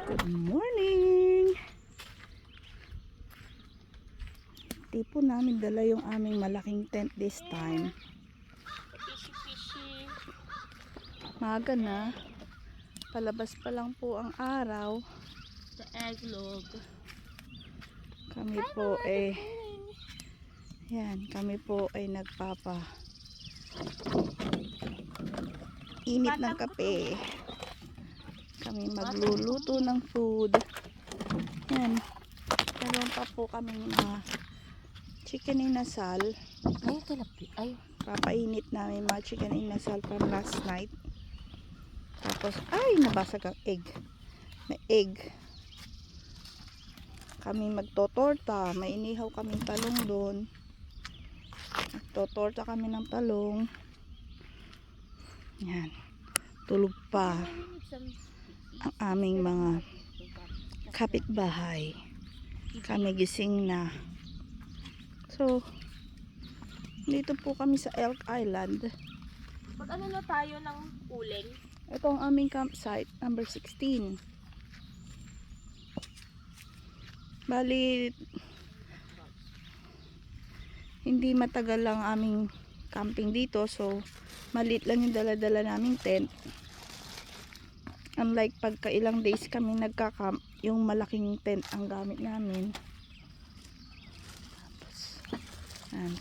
Good morning! Di po namin dala yung aming malaking tent this time. Fishy. Maaga na. Palabas pa lang po ang araw. The egg log. Kami po kami po ay nagpapa init ng kape. Kami magluluto ng food. Yan. Meron pa po kaming mga chicken inasal. Ay, tilapia. Ay. Papainit namin mga chicken inasal from last night. Tapos, ay, nabasag ang egg. May egg. Kami magtotorta. May inihaw kaming talong doon. Magtotorta kami ng talong. Yan. Tulog pa ang aming mga kapitbahay. Kami gising na. So, dito po kami sa Elk Island. Mag-ano na tayo ng uling? Ito ang aming campsite, number 16. Bali, hindi matagal lang aming camping dito. So, maliit lang yung dala-dala naming tent. Unlike pagka ilang days kami nagka-camp, yung malaking tent ang gamit namin. Tapos,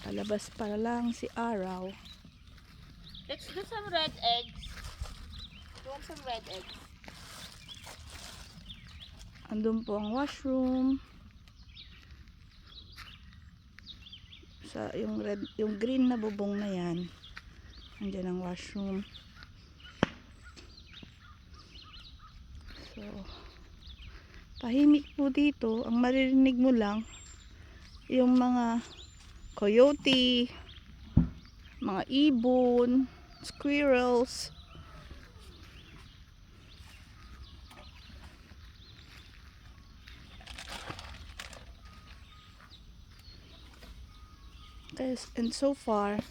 palabas pa lang si Araw. Let's do some red eggs. You want some red eggs? Andun po ang washroom. Sa yung green na bubong na yan. Andiyan ang washroom. So, tahimik po dito. Ang maririnig mo lang yung mga coyote, mga ibon, squirrels. And so far,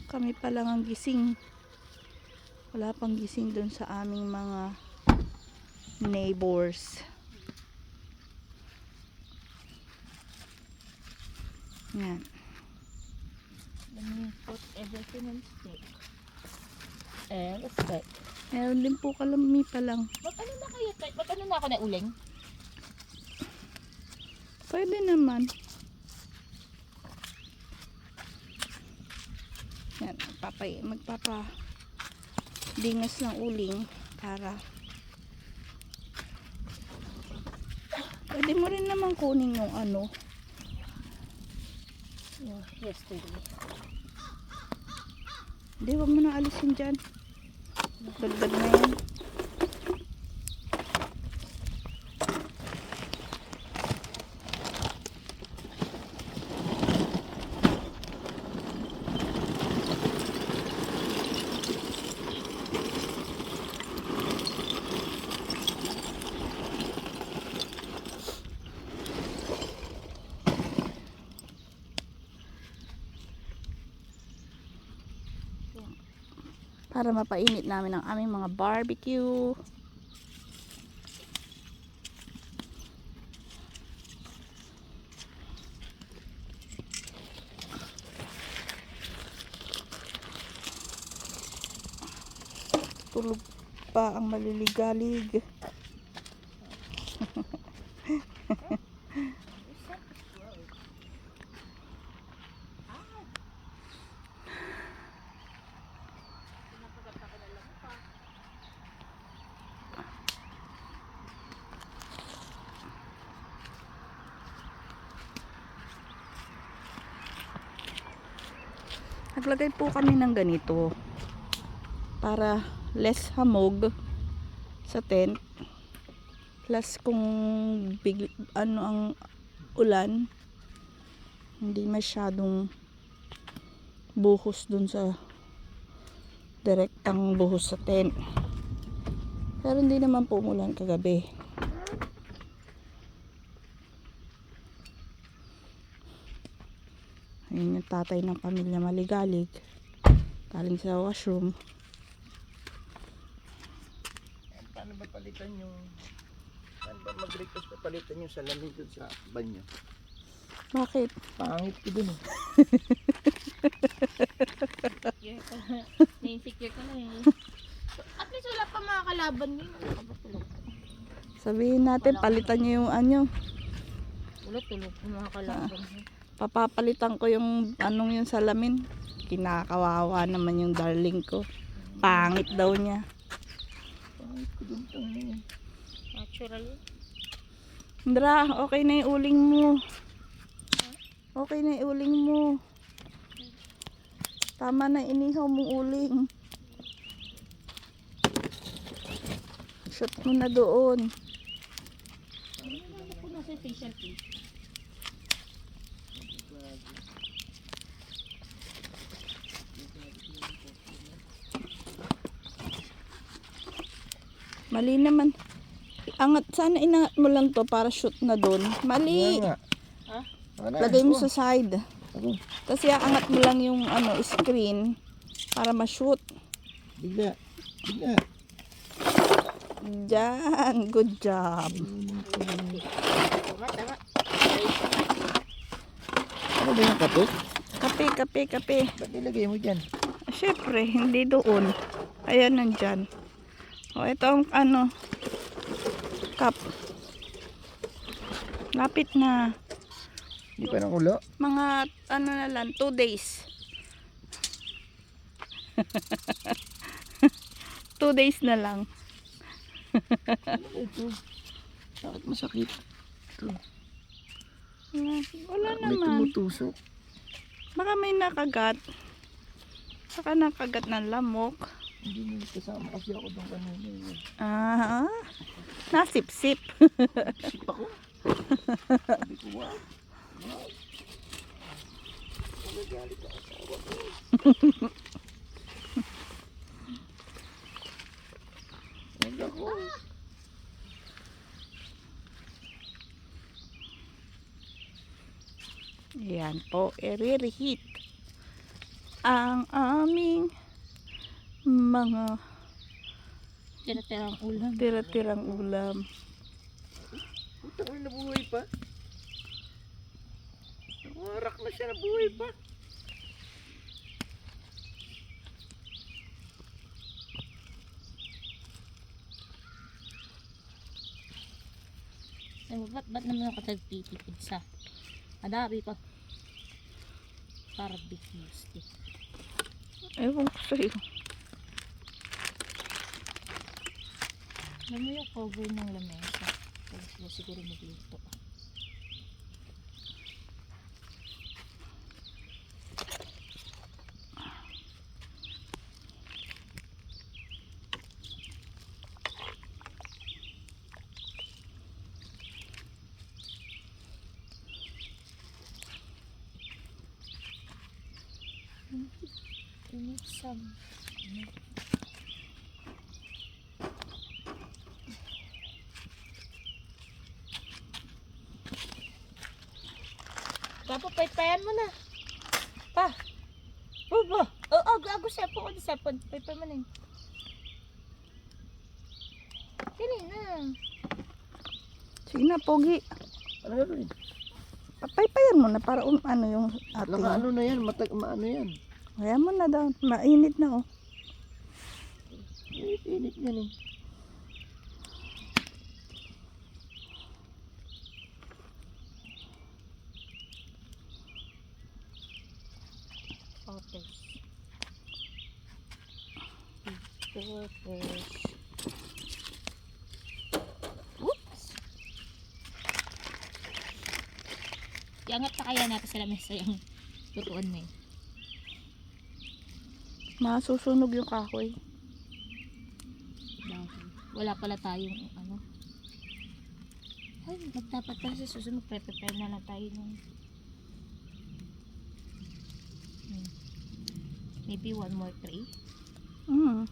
kami pa lang ang gising. Wala pang gising dun sa aming mga neighbors. Yan. Let me put everything in stick. And a stick. Meron din po kalami pa lang. Mag-ano na kayo? Mag-ano na ako na uling? Pwede naman. Yan, dingas ng uling para pwede mo rin naman kunin yung ano. Yesterday. Hindi, wag mo na alisin dyan. Dagdag na yan. Para mapainit namin ang aming mga barbecue. Tulog pa ang maliligalig. Naglagay po kami ng ganito para less hamog sa tent, plus kung ang ulan, hindi masyadong buhos dun sa direktang buhos sa tent. Pero hindi naman po umulan kagabi. Ayun yung tatay ng pamilya maligalig, galing sa washroom. paano ba palitan yung... Paano ba mag-request pa palitan yung salamin dun sa banyo? Bakit? Pangit ko dun eh. Insecure ka na. Na-insecure ka na eh. At least wala pa mga kalaban ngayon. Ano ka ba tulog? Sabihin natin, palitan niyo yung ano. Wala tulog pa mga kalaban. Papapalitan ko yung anong yung salamin. Kinakawawa naman yung darling ko. Pangit daw niya. Pangit ko dun tangin. Natural yun. Indra, okay na yung uling mo. Okay na yung uling mo. Tama na inihaw mong uling. Shoot mo na doon. Ano po nasa facial face? Mali naman. Angat, sana inangat mo lang to para shoot na doon. Mali. Nga. Ha? Wala. Lagay mo Oh, sa side. ako. Tapos angat mo lang yung ano, screen para ma-shoot. Bigla. Bigla. Diyan. Good job. Tama, tama. Ano ba yung kape? Kape, kape, kape. Ba't nilagay mo dyan? Siyempre, hindi doon. Ayan, nandyan. O, ito ang ano, cup. Lapit na. Hindi pa nakulo? Mga, ano na lang, 2 days. 2 days na lang. Ito. Bakit masakit? Ito. Wala May naman. tumutusok. Baka may nakagat. Baka nakagat ng lamok. Hindi mo kasama kasi ako doon kanina. Ah, nasip-sip. Sip ako. Sabi ko, wow. Wow. Nagagalit ang asawa ko. Wag ako. Yan po, i-reheat ang aming mga Tira-tirang ulam. tira-tirang ulam. Putang ina, nabuhay pa. Nangarak na siya, nabuhay pa. Ba't naman ako nagtitipid sa madami pa. Para big stick. Ewan ko sa'yo. Alam mo yung cover ng lamesa. Tapos mo siguro magluto. We need some. Papo, paypayan mo na. Pa. Ba? Oo, gago sepo ko. Sepon. Paypay mo na yun. Dali na. Sige na, pogi. Ano gagawin? Papaypayan mo na para ano yung ating. Naka ano na yan, maano yan. Kaya mo na daw. Mainit na oh. Init yan eh. Otters. Otters. Oops. Iangat pa kaya natin sa lamesa yung tutuan na yun. Masusunog yung kahoy. Dahil wala pala tayong ano. Ay, dapat pala sa susunod prepare na lang tayo ng maybe one more tray. Mm.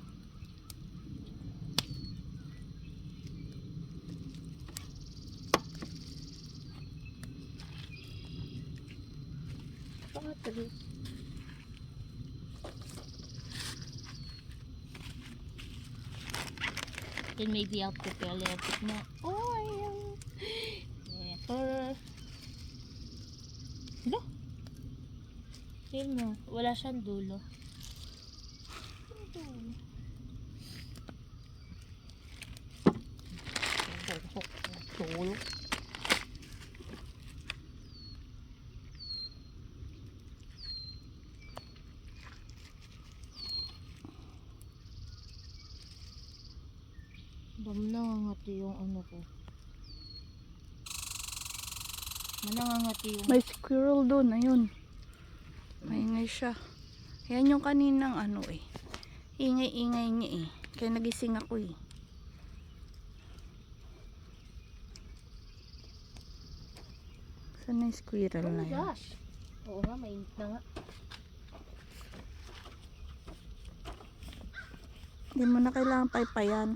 Pangatlo. Then maybe I'll prepare a little bit more oil. Pepper. Hala. Feel mo, wala siyang dulo. Dulo. Dami nangangati yung ano ko. Manangangati yung... May squirrel doon, ayun. Maingay siya. Yan yung kaninang ano eh. Ingay-ingay niya eh. Kaya nagising ako eh. Saan na yung squirrel Oh na my yan? gosh! Oo nga, mainit na nga. Hindi mo na kailangan paypayan.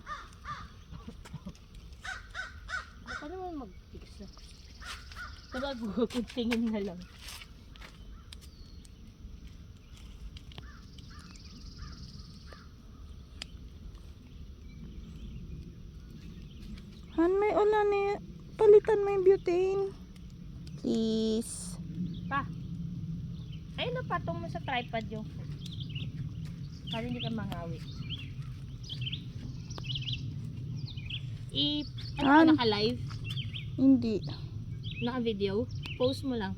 Baka naman mag-fix na. Nabago kung tingin na lang. Han, may ulan eh. Palitan mo yung butane. Please. Pa! Ayun na, patong mo sa tripod yung food. Para hindi ka mangawi. Ano ka An? naka-live? Hindi. Naka-video? Post mo lang.